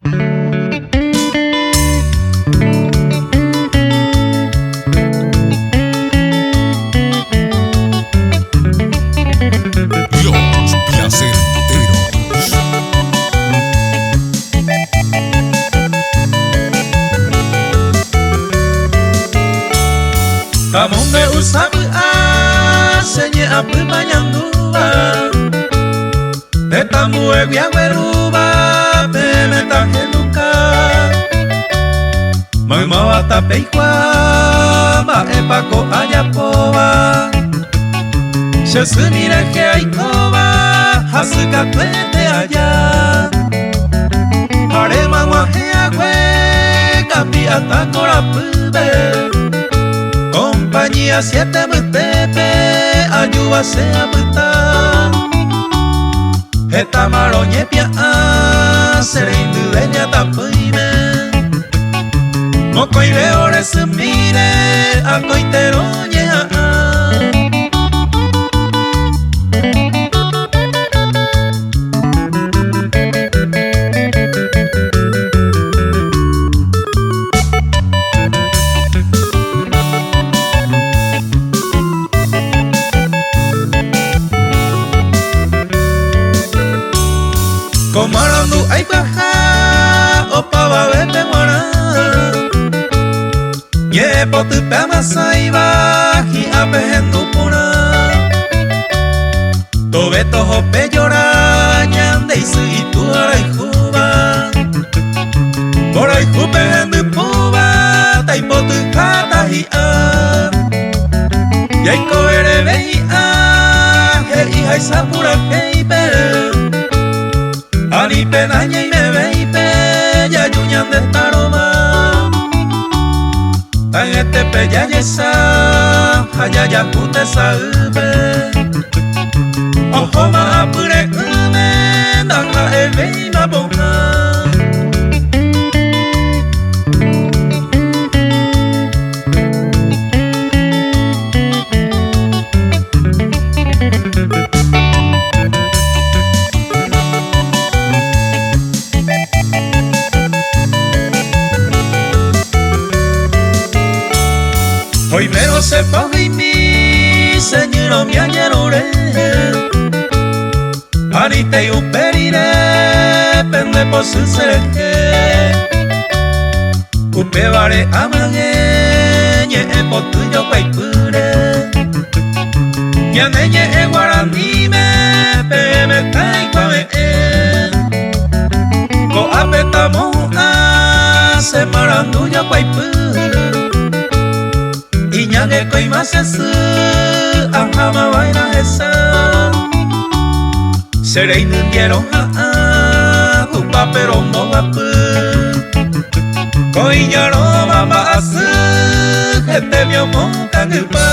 Los placenteros. Kamonde usabu senye apu mayangua Tetamu egya weruba pemeta heluka Mauma tapeikwa ma epako ayapoa Shesumire ke aikoba hasuka tuete aya Harema wa heagwe kapi atakora pube Compañía siete mutepe ayuda sea puta Esta maroñe pia sereindu deña tapuime Moko ire ore sumire akoitero ñea Marandu jokaipa opa babete mara Ye potu pama saiba hi apehendu puna Tobeto hope llora ñande isu itu arai juba Borai jupe hendu puba tai potu kata hi a Yaiko ere behi a he ihai sapura heipe Ani penaña y me veipe, ya yuñan de taroma Tan este pe ya yesa, haya ya pute saube Ojo ma apure ume, danga eve y ma bonga Hoy mero sepa y mi señor mi añerore Anite y un perire pende por su serje Upe vare amague Nye po tuyo paipure Nyane nye e guaranime Pe me kai kwa me Ko apetamo a se marandu jokaipi Iñage koi masesu ahama vaina esa Serei nundiero tu papero mo wapu Koi yaro mama asu Gente mi omo kangupa